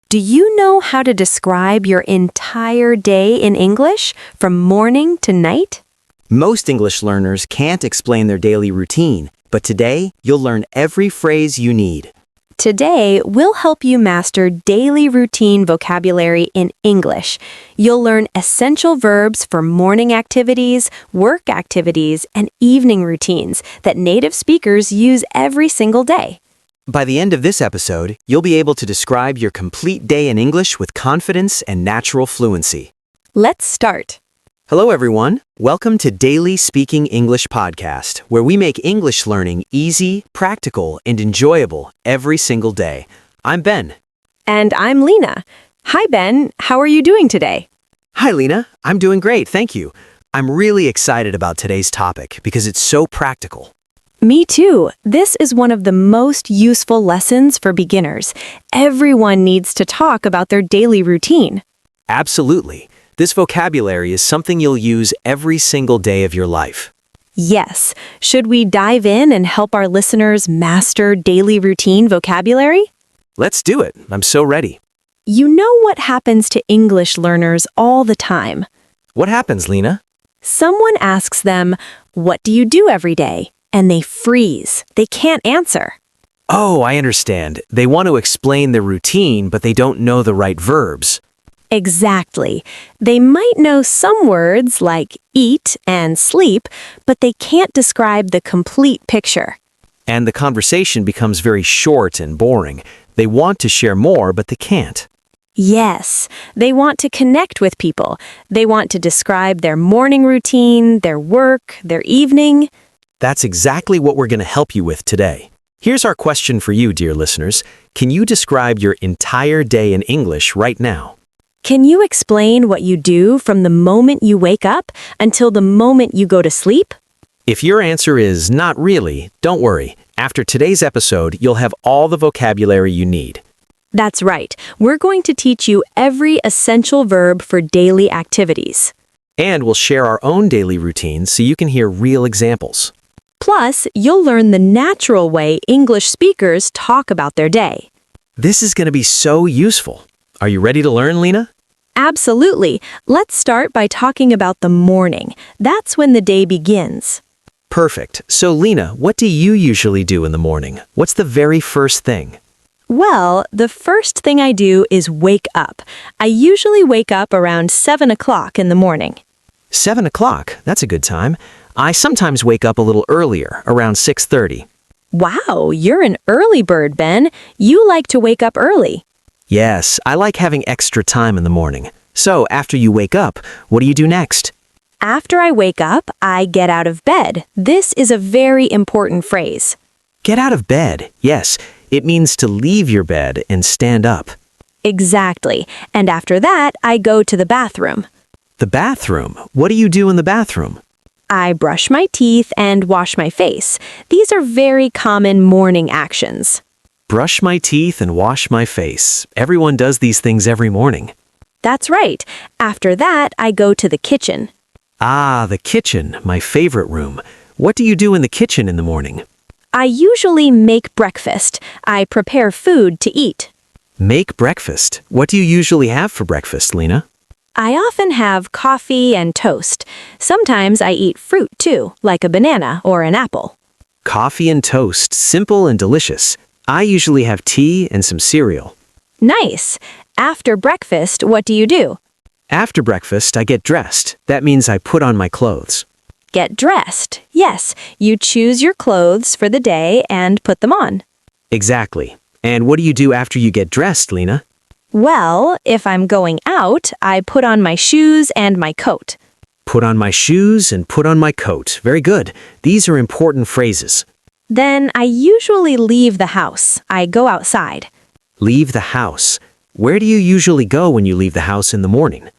Do you know how to describe your entire day in English, from morning to night? Most English learners can't explain their daily routine, but today you'll learn every phrase you need. Today, we'll help you master daily routine vocabulary in English. You'll learn essential verbs for morning activities, work activities, and evening routines that native speakers use every single day. By the end of this episode, you'll be able to describe your complete day in English with confidence and natural fluency. Let's start. Hello, everyone. Welcome to Daily Speaking English Podcast, where we make English learning easy, practical, and enjoyable every single day. I'm Ben. And I'm Lena. Hi, Ben. How are you doing today? Hi, Lena. I'm doing great, thank you. I'm really excited about today's topic because it's so practical. Me too. This is one of the most useful lessons for beginners. Everyone needs to talk about their daily routine. Absolutely. This vocabulary is something you'll use every single day of your life. Yes. Should we dive in and help our listeners master daily routine vocabulary? Let's do it. I'm so ready. You know what happens to English learners all the time. What happens, Lena? Someone asks them, "What do you do every day?" And they freeze. They can't answer. Oh, I understand. They want to explain their routine, but they don't know the right verbs. Exactly. They might know some words like eat and sleep, but they can't describe the complete picture. And the conversation becomes very short and boring. They want to share more, but they can't. Yes, they want to connect with people. They want to describe their morning routine, their work, their evening. That's exactly what we're going to help you with today. Here's our question for you, dear listeners. Can you describe your entire day in English right now? Can you explain what you do from the moment you wake up until the moment you go to sleep? If your answer is not really, don't worry. After today's episode, you'll have all the vocabulary you need. That's right. We're going to teach you every essential verb for daily activities. And we'll share our own daily routines so you can hear real examples. Plus, you'll learn the natural way English speakers talk about their day. This is going to be so useful. Are you ready to learn, Lena? Absolutely. Let's start by talking about the morning. That's when the day begins. Perfect. So, Lena, what do you usually do in the morning? What's the very first thing? Well, the first thing I do is wake up. I usually wake up around 7 o'clock in the morning. 7 o'clock? That's a good time. I sometimes wake up a little earlier, around 6:30. Wow, you're an early bird, Ben. You like to wake up early. Yes, I like having extra time in the morning. So, after you wake up, what do you do next? After I wake up, I get out of bed. This is a very important phrase. Get out of bed. Yes, it means to leave your bed and stand up. Exactly. And after that, I go to the bathroom. The bathroom? What do you do in the bathroom? I brush my teeth and wash my face. These are very common morning actions. Brush my teeth and wash my face. Everyone does these things every morning. That's right. After that, I go to the kitchen. Ah, the kitchen, my favorite room. What do you do in the kitchen in the morning? I usually make breakfast. I prepare food to eat. Make breakfast. What do you usually have for breakfast, Lena? I often have coffee and toast. Sometimes I eat fruit too, like a banana or an apple. Coffee and toast, simple and delicious. I usually have tea and some cereal. Nice. After breakfast, what do you do? After breakfast, I get dressed. That means I put on my clothes. Get dressed. Yes, you choose your clothes for the day and put them on. Exactly. And what do you do after you get dressed, Lena? Well, if I'm going out, I put on my shoes and my coat. Put on my shoes and put on my coat. Very good. These are important phrases. Then I usually leave the house. I go outside. Leave the house. Where do you usually go when you leave the house in the morning?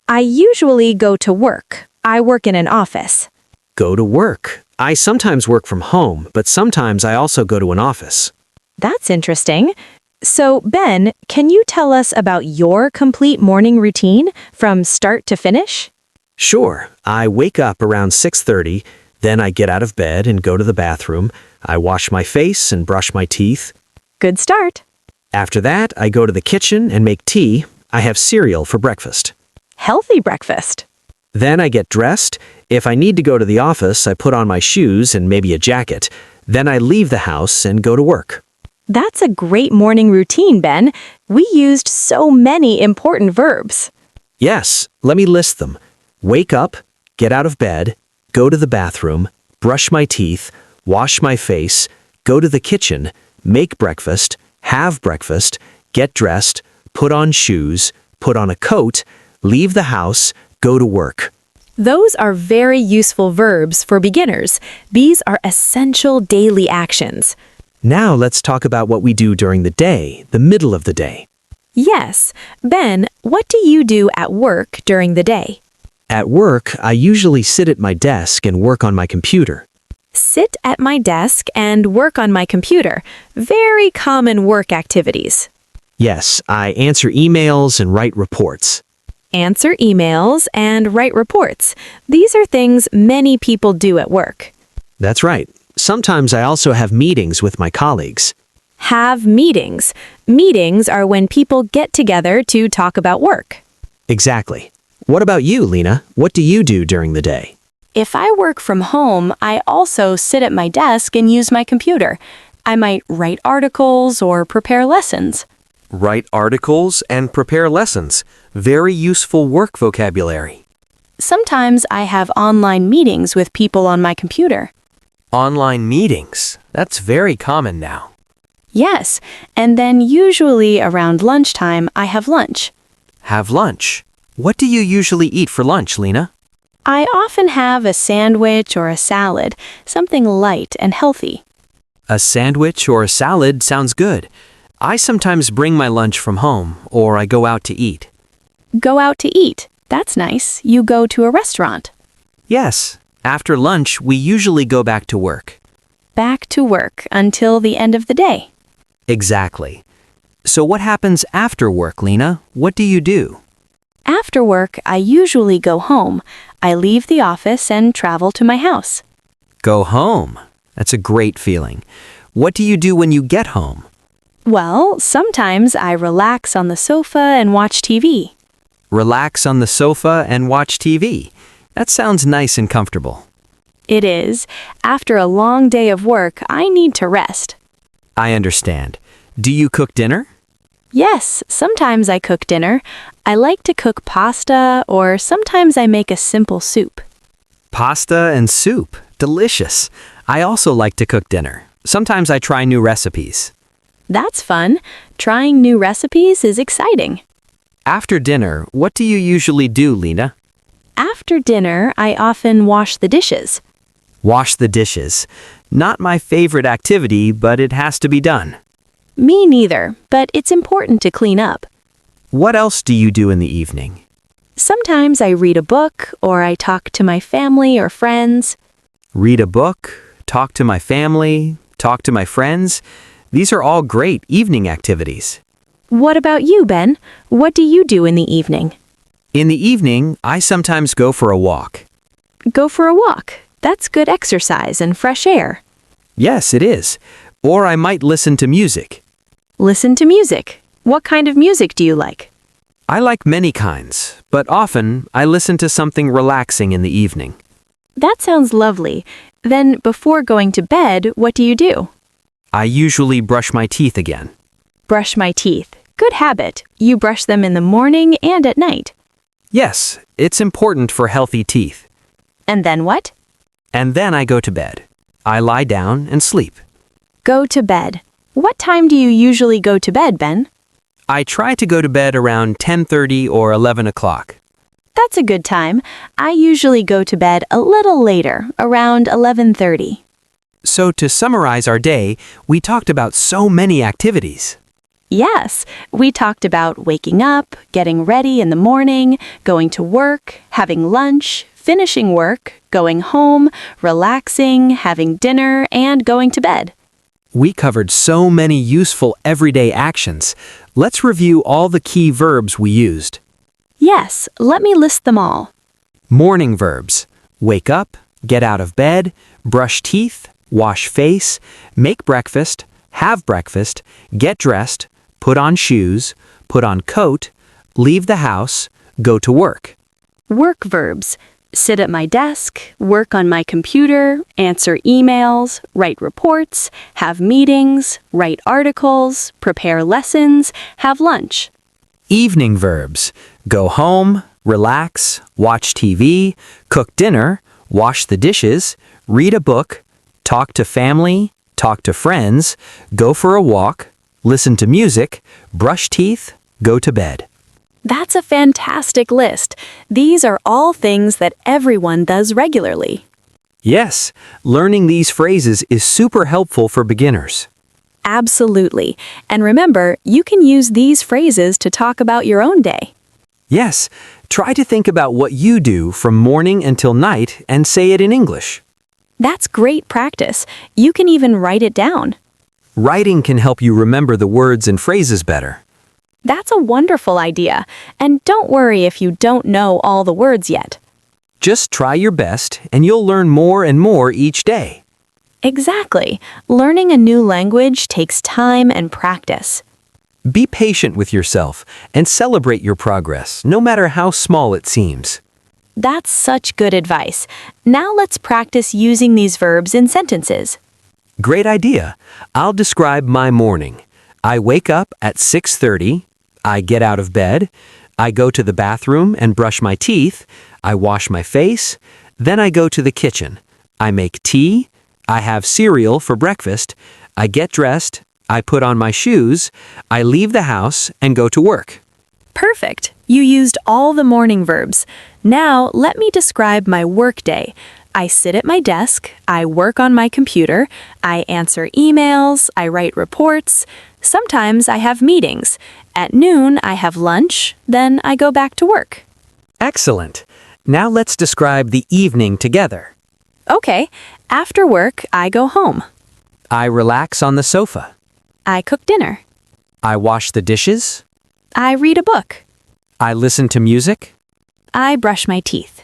I usually go to work. I work in an office. Go to work. I sometimes work from home, but sometimes I also go to an office. That's interesting. So, Ben, can you tell us about your complete morning routine from start to finish? Sure. I wake up around 6:30, then I get out of bed and go to the bathroom. I wash my face and brush my teeth. Good start. After that, I go to the kitchen and make tea. I have cereal for breakfast. Healthy breakfast. Then I get dressed. If I need to go to the office, I put on my shoes and maybe a jacket. Then I leave the house and go to work. That's a great morning routine, Ben. We used so many important verbs. Yes, let me list them. Wake up, get out of bed, go to the bathroom, brush my teeth, wash my face, go to the kitchen, make breakfast, have breakfast, get dressed, put on shoes, put on a coat, leave the house, go to work. Those are very useful verbs for beginners. These are essential daily actions. Now let's talk about what we do during the day, the middle of the day. Yes. Ben, what do you do at work during the day? At work, I usually sit at my desk and work on my computer. Sit at my desk and work on my computer. Very common work activities. Yes, I answer emails and write reports. Answer emails and write reports. These are things many people do at work. That's right. Sometimes I also have meetings with my colleagues. Have meetings. Meetings are when people get together to talk about work. Exactly. What about you, Lena? What do you do during the day? If I work from home, I also sit at my desk and use my computer. I might write articles or prepare lessons. Write articles and prepare lessons. Very useful work vocabulary. Sometimes I have online meetings with people on my computer. Online meetings. That's very common now. Yes, and then usually around lunchtime I have lunch. Have lunch. What do you usually eat for lunch, Lena? I often have a sandwich or a salad, something light and healthy. A sandwich or a salad sounds good. I sometimes bring my lunch from home, or I go out to eat. Go out to eat. That's nice. You go to a restaurant. Yes, after lunch, we usually go back to work. Back to work until the end of the day. Exactly. So what happens after work, Lena? What do you do? After work, I usually go home. I leave the office and travel to my house. Go home. That's a great feeling. What do you do when you get home? Well, sometimes I relax on the sofa and watch TV. Relax on the sofa and watch TV. That sounds nice and comfortable. It is. After a long day of work, I need to rest. I understand. Do you cook dinner? Yes, sometimes I cook dinner. I like to cook pasta, or sometimes I make a simple soup. Pasta and soup. Delicious. I also like to cook dinner. Sometimes I try new recipes. That's fun. Trying new recipes is exciting. After dinner, what do you usually do, Lena? After dinner, I often wash the dishes. Wash the dishes. Not my favorite activity, but it has to be done. Me neither, but it's important to clean up. What else do you do in the evening? Sometimes I read a book, or I talk to my family or friends. Read a book, talk to my family, talk to my friends. These are all great evening activities. What about you, Ben? What do you do in the evening? In the evening, I sometimes go for a walk. Go for a walk. That's good exercise and fresh air. Yes, it is. Or I might listen to music. Listen to music. What kind of music do you like? I like many kinds, but often I listen to something relaxing in the evening. That sounds lovely. Then, before going to bed, what do you do? I usually brush my teeth again. Brush my teeth. Good habit. You brush them in the morning and at night. Yes, it's important for healthy teeth. And then what? And then I go to bed. I lie down and sleep. Go to bed. What time do you usually go to bed, Ben? I try to go to bed around 10:30 or 11 o'clock. That's a good time. I usually go to bed a little later, around 11:30. So to summarize our day, we talked about so many activities. Yes, we talked about waking up, getting ready in the morning, going to work, having lunch, finishing work, going home, relaxing, having dinner, and going to bed. We covered so many useful everyday actions. Let's review all the key verbs we used. Yes, let me list them all. Morning verbs. Wake up, get out of bed, brush teeth, wash face, make breakfast, have breakfast, get dressed, put on shoes, put on coat, leave the house, go to work. Work verbs. Sit at my desk, work on my computer, answer emails, write reports, have meetings, write articles, prepare lessons, have lunch. Evening verbs. Go home, relax, watch TV, cook dinner, wash the dishes, read a book, talk to family, talk to friends, go for a walk, listen to music, brush teeth, go to bed. That's a fantastic list. These are all things that everyone does regularly. Yes, learning these phrases is super helpful for beginners. Absolutely. And remember, you can use these phrases to talk about your own day. Yes, try to think about what you do from morning until night and say it in English. That's great practice. You can even write it down. Writing can help you remember the words and phrases better. That's a wonderful idea. And don't worry if you don't know all the words yet. Just try your best and you'll learn more and more each day. Exactly. Learning a new language takes time and practice. Be patient with yourself and celebrate your progress, no matter how small it seems. That's such good advice. Now let's practice using these verbs in sentences. Great idea. I'll describe my morning. I wake up at 6:30. I get out of bed. I go to the bathroom and brush my teeth. I wash my face. Then I go to the kitchen. I make tea. I have cereal for breakfast. I get dressed. I put on my shoes. I leave the house and go to work. Perfect. You used all the morning verbs. Now let me describe my workday. I sit at my desk, I work on my computer, I answer emails, I write reports. Sometimes I have meetings. At noon, I have lunch, then I go back to work. Excellent. Now let's describe the evening together. Okay, after work, I go home. I relax on the sofa. I cook dinner. I wash the dishes. I read a book. I listen to music. I brush my teeth.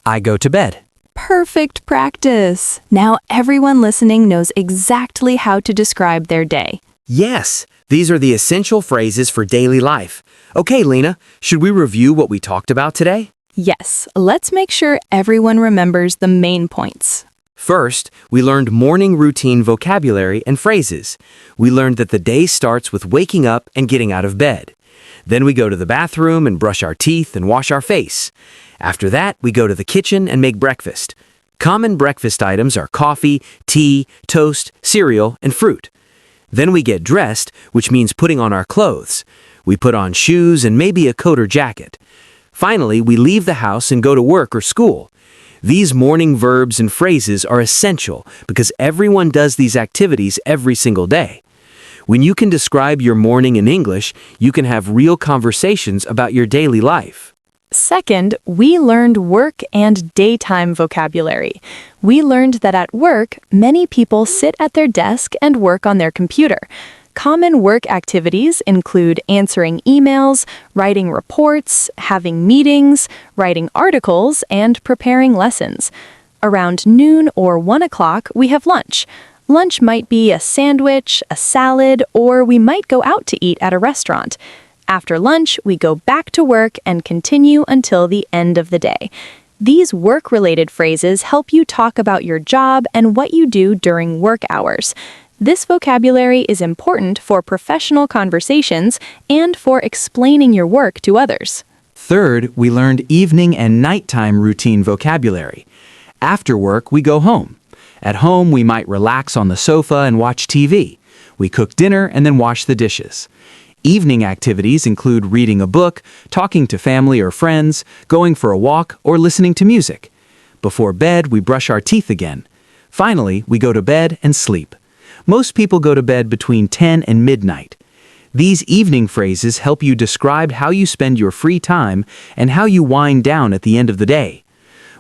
I go to bed. Perfect practice. Now everyone listening knows exactly how to describe their day. Yes, these are the essential phrases for daily life. Okay, Lena, should we review what we talked about today? Yes, let's make sure everyone remembers the main points. First, we learned morning routine vocabulary and phrases. We learned that the day starts with waking up and getting out of bed. Then we go to the bathroom and brush our teeth and wash our face. After that, we go to the kitchen and make breakfast. Common breakfast items are coffee, tea, toast, cereal, and fruit. Then we get dressed, which means putting on our clothes. We put on shoes and maybe a coat or jacket. Finally, we leave the house and go to work or school. These morning verbs and phrases are essential because everyone does these activities every single day. When you can describe your morning in English, you can have real conversations about your daily life. Second, we learned work and daytime vocabulary. We learned that at work, many people sit at their desk and work on their computer. Common work activities include answering emails, writing reports, having meetings, writing articles, and preparing lessons. Around noon or 1 o'clock, we have lunch. Lunch might be a sandwich, a salad, or we might go out to eat at a restaurant. After lunch, we go back to work and continue until the end of the day. These work-related phrases help you talk about your job and what you do during work hours. This vocabulary is important for professional conversations and for explaining your work to others. Third, we learned evening and nighttime routine vocabulary. After work, we go home. At home, we might relax on the sofa and watch TV. We cook dinner and then wash the dishes. Evening activities include reading a book, talking to family or friends, going for a walk, or listening to music. Before bed, we brush our teeth again. Finally, we go to bed and sleep. Most people go to bed between 10 and midnight. These evening phrases help you describe how you spend your free time and how you wind down at the end of the day.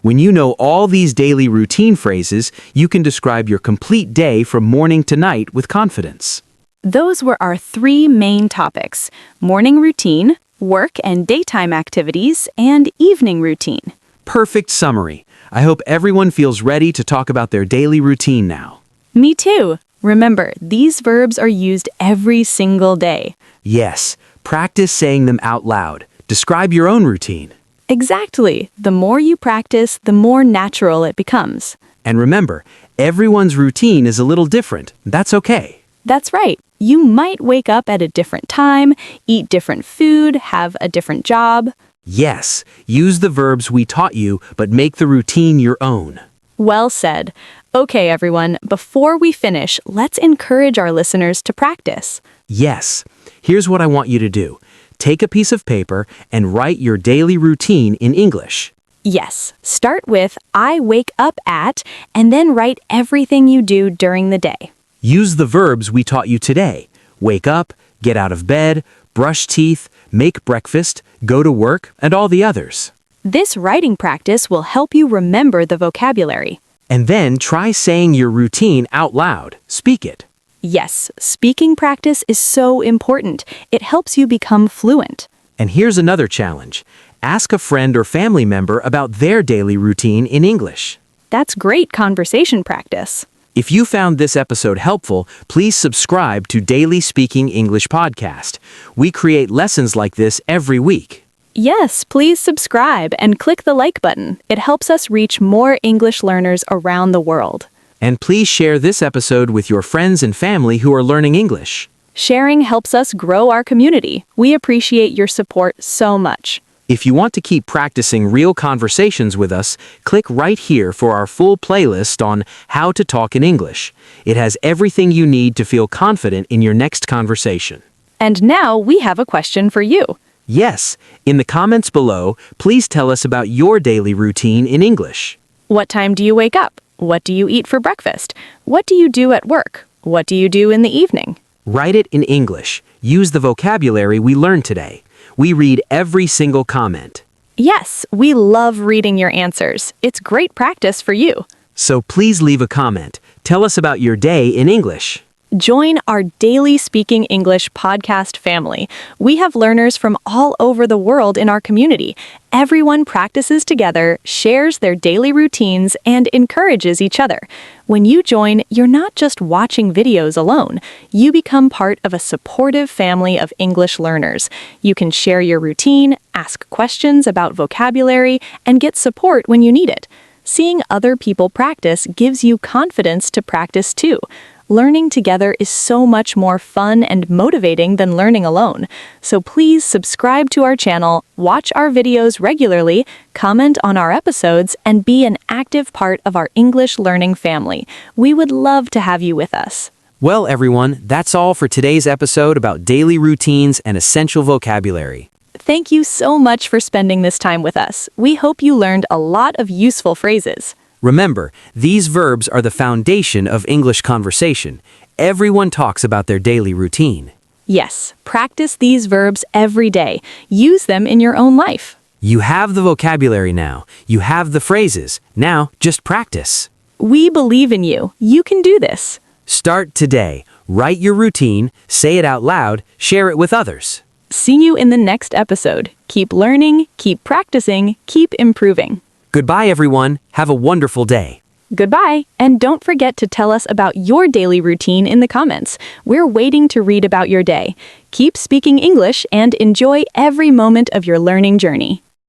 When you know all these daily routine phrases, you can describe your complete day from morning to night with confidence. Those were our 3 main topics: morning routine, work and daytime activities, and evening routine. Perfect summary. I hope everyone feels ready to talk about their daily routine now. Me too. Remember, these verbs are used every single day. Yes, practice saying them out loud. Describe your own routine. Exactly. The more you practice, the more natural it becomes. And remember, everyone's routine is a little different. That's okay. That's right. You might wake up at a different time, eat different food, have a different job. Yes, use the verbs we taught you, but make the routine your own. Well said. Okay, everyone, before we finish, let's encourage our listeners to practice. Yes, here's what I want you to do. Take a piece of paper and write your daily routine in English. Yes, start with I wake up at, and then write everything you do during the day. Use the verbs we taught you today. Wake up, get out of bed, brush teeth, make breakfast, go to work, and all the others. This writing practice will help you remember the vocabulary. And then try saying your routine out loud. Speak it. Yes, speaking practice is so important. It helps you become fluent. And here's another challenge. Ask a friend or family member about their daily routine in English. That's great conversation practice. If you found this episode helpful, please subscribe to Daily Speaking English Podcast. We create lessons like this every week. Yes, please subscribe and click the like button. It helps us reach more English learners around the world. And please share this episode with your friends and family who are learning English. Sharing helps us grow our community. We appreciate your support so much. If you want to keep practicing real conversations with us, click right here for our full playlist on how to talk in English. It has everything you need to feel confident in your next conversation. And now we have a question for you. Yes, in the comments below, please tell us about your daily routine in English. What time do you wake up? What do you eat for breakfast? What do you do at work? What do you do in the evening? Write it in English. Use the vocabulary we learned today. We read every single comment. Yes, we love reading your answers. It's great practice for you. So please leave a comment. Tell us about your day in English. Join our Daily Speaking English podcast family. We have learners from all over the world in our community. Everyone practices together, shares their daily routines, and encourages each other. When you join, you're not just watching videos alone. You become part of a supportive family of English learners. You can share your routine, ask questions about vocabulary, and get support when you need it. Seeing other people practice gives you confidence to practice too. Learning together is so much more fun and motivating than learning alone. So please subscribe to our channel, watch our videos regularly, comment on our episodes, and be an active part of our English learning family. We would love to have you with us. Well, everyone, that's all for today's episode about daily routines and essential vocabulary. Thank you so much for spending this time with us. We hope you learned a lot of useful phrases. Remember, these verbs are the foundation of English conversation. Everyone talks about their daily routine. Yes, practice these verbs every day. Use them in your own life. You have the vocabulary now. You have the phrases. Now, just practice. We believe in you. You can do this. Start today. Write your routine, say it out loud, share it with others. See you in the next episode. Keep learning, keep practicing, keep improving. Goodbye, everyone. Have a wonderful day. Goodbye, and don't forget to tell us about your daily routine in the comments. We're waiting to read about your day. Keep speaking English and enjoy every moment of your learning journey.